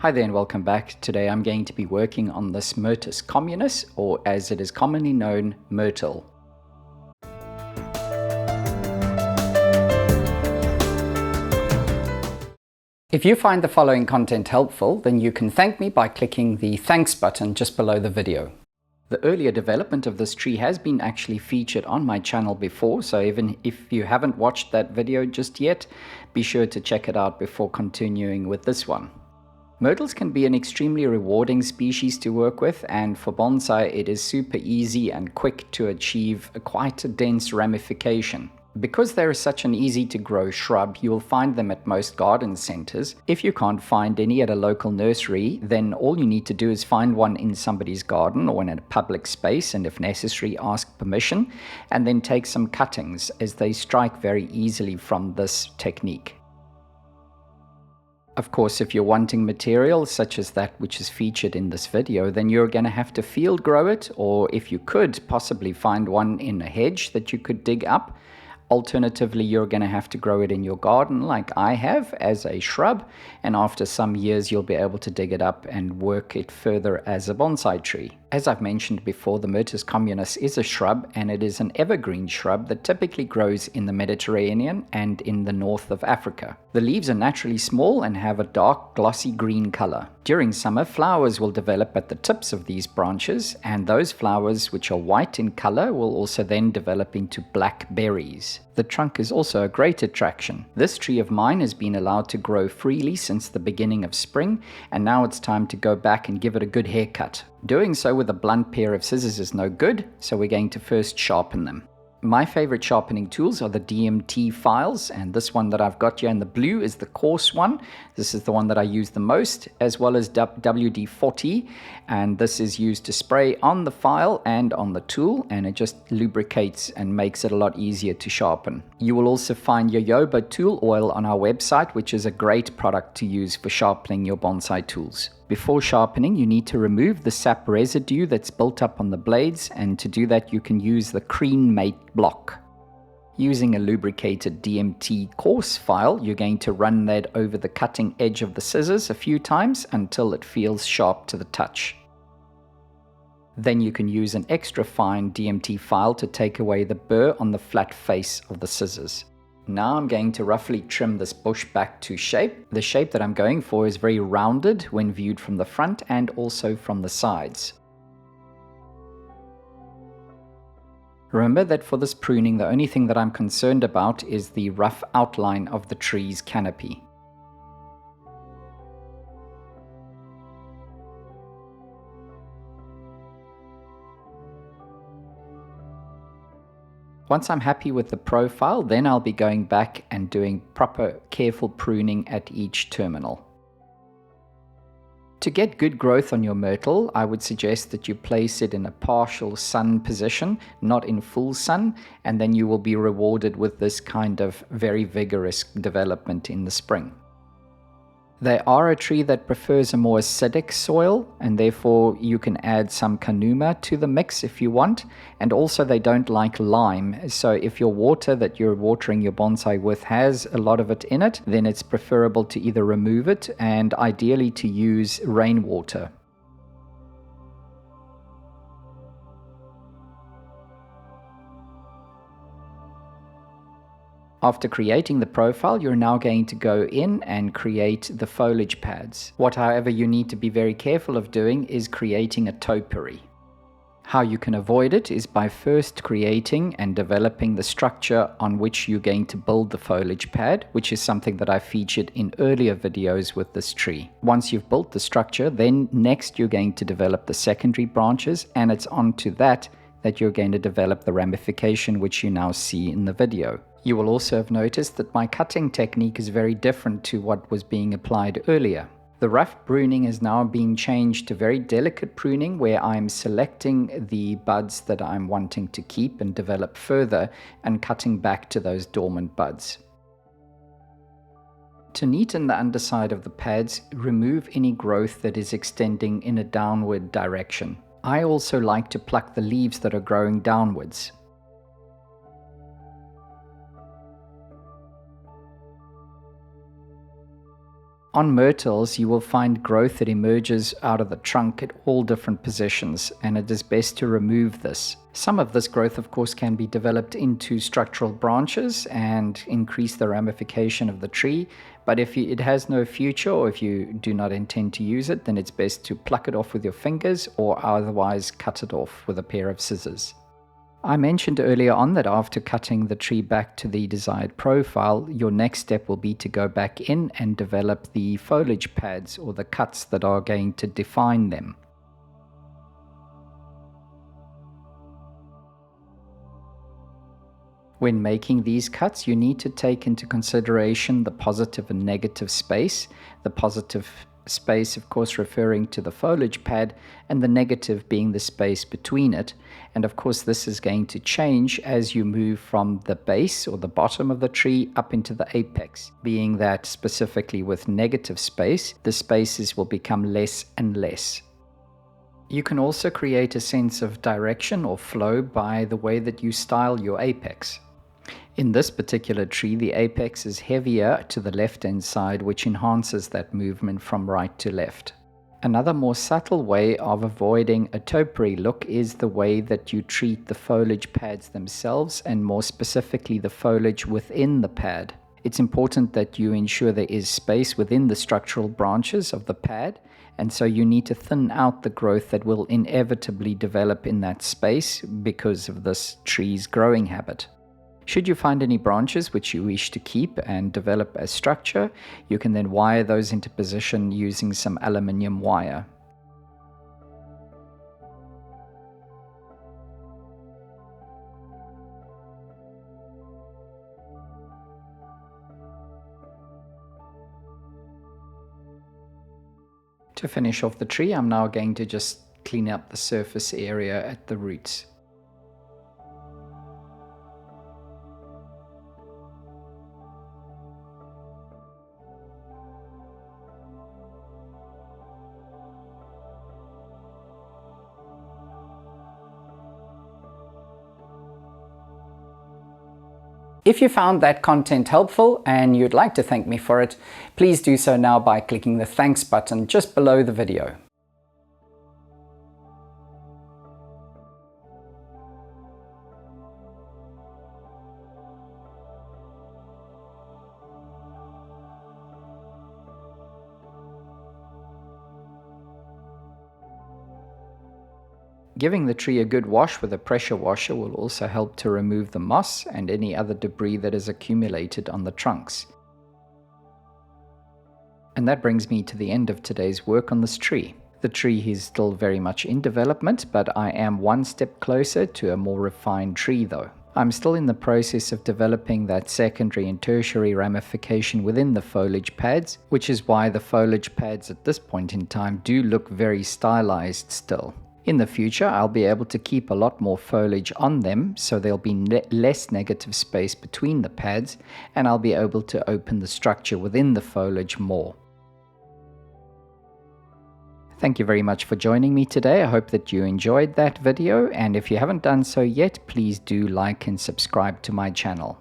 Hi there and welcome back. Today I'm going to be working on this Myrtle communis, or as it is commonly known, Myrtle. If you find the following content helpful, then you can thank me by clicking the thanks button just below the video. The earlier development of this tree has been actually featured on my channel before, so even if you haven't watched that video just yet, be sure to check it out before continuing with this one. Myrtles can be an extremely rewarding species to work with, and for bonsai it is super easy and quick to achieve quite a dense ramification. Because they're such an easy to grow shrub, you will find them at most garden centers. If you can't find any at a local nursery, then all you need to do is find one in somebody's garden or in a public space, and if necessary ask permission, and then take some cuttings, as they strike very easily from this technique. Of course, if you're wanting material such as that which is featured in this video, then you're going to have to field grow it, or if you could, possibly find one in a hedge that you could dig up. Alternatively, you're going to have to grow it in your garden like I have as a shrub, and after some years you'll be able to dig it up and work it further as a bonsai tree. As I've mentioned before, the Myrtle communis is a shrub, and it is an evergreen shrub that typically grows in the Mediterranean and in the north of Africa. The leaves are naturally small and have a dark glossy green color. During summer, flowers will develop at the tips of these branches, and those flowers, which are white in color, will also then develop into black berries. The trunk is also a great attraction. This tree of mine has been allowed to grow freely since the beginning of spring, and now it's time to go back and give it a good haircut. Doing so with a blunt pair of scissors is no good, so we're going to first sharpen them. My favorite sharpening tools are the DMT files, and this one that I've got here in the blue is the coarse one. This is the one that I use the most, as well as WD-40, and this is used to spray on the file and on the tool, and it just lubricates and makes it a lot easier to sharpen. You will also find jojoba tool oil on our website, which is a great product to use for sharpening your bonsai tools. Before sharpening, you need to remove the sap residue that's built up on the blades, and to do that you can use the cream mate block. Using a lubricated DMT coarse file, you're going to run that over the cutting edge of the scissors a few times until it feels sharp to the touch. Then you can use an extra fine DMT file to take away the burr on the flat face of the scissors. Now I'm going to roughly trim this bush back to shape. The shape that I'm going for is very rounded when viewed from the front and also from the sides. Remember that for this pruning, the only thing that I'm concerned about is the rough outline of the tree's canopy. Once I'm happy with the profile, then I'll be going back and doing proper careful pruning at each terminal. To get good growth on your myrtle, I would suggest that you place it in a partial sun position, not in full sun, and then you will be rewarded with this kind of very vigorous development in the spring. They are a tree that prefers a more acidic soil, and therefore you can add some kanuma to the mix if you want, and also they don't like lime, so if your water that you're watering your bonsai with has a lot of it in it, then it's preferable to either remove it and ideally to use rainwater. After creating the profile, you're now going to go in and create the foliage pads. What, however, you need to be very careful of doing is creating a topiary. How you can avoid it is by first creating and developing the structure on which you're going to build the foliage pad, which is something that I featured in earlier videos with this tree. Once you've built the structure, then next you're going to develop the secondary branches, and it's onto that you're going to develop the ramification which you now see in the video. You will also have noticed that my cutting technique is very different to what was being applied earlier. The rough pruning has now been changed to very delicate pruning, where I'm selecting the buds that I'm wanting to keep and develop further and cutting back to those dormant buds. To neaten the underside of the pads, remove any growth that is extending in a downward direction. I also like to pluck the leaves that are growing downwards. On myrtles, you will find growth that emerges out of the trunk at all different positions, and it is best to remove this. Some of this growth, of course, can be developed into structural branches and increase the ramification of the tree, but if it has no future or if you do not intend to use it, then it's best to pluck it off with your fingers or otherwise cut it off with a pair of scissors. I mentioned earlier on that after cutting the tree back to the desired profile, your next step will be to go back in and develop the foliage pads or the cuts that are going to define them. When making these cuts, you need to take into consideration the positive and negative space. The positive space, of course, referring to the foliage pad, and the negative being the space between it. And of course, this is going to change as you move from the base or the bottom of the tree up into the apex, being that specifically with negative space, the spaces will become less and less. You can also create a sense of direction or flow by the way that you style your apex. In this particular tree, the apex is heavier to the left-hand side, which enhances that movement from right to left. Another more subtle way of avoiding a topiary look is the way that you treat the foliage pads themselves, and more specifically the foliage within the pad. It's important that you ensure there is space within the structural branches of the pad, and so you need to thin out the growth that will inevitably develop in that space because of this tree's growing habit. Should you find any branches which you wish to keep and develop as structure, you can then wire those into position using some aluminium wire. To finish off the tree, I'm now going to just clean up the surface area at the roots. If you found that content helpful and you'd like to thank me for it, please do so now by clicking the thanks button just below the video. Giving the tree a good wash with a pressure washer will also help to remove the moss and any other debris that is accumulated on the trunks. And that brings me to the end of today's work on this tree. The tree is still very much in development, but I am one step closer to a more refined tree though. I'm still in the process of developing that secondary and tertiary ramification within the foliage pads, which is why the foliage pads at this point in time do look very stylized still. In the future, I'll be able to keep a lot more foliage on them, so there'll be less negative space between the pads, and I'll be able to open the structure within the foliage more. Thank you very much for joining me today. I hope that you enjoyed that video, and if you haven't done so yet, please do like and subscribe to my channel.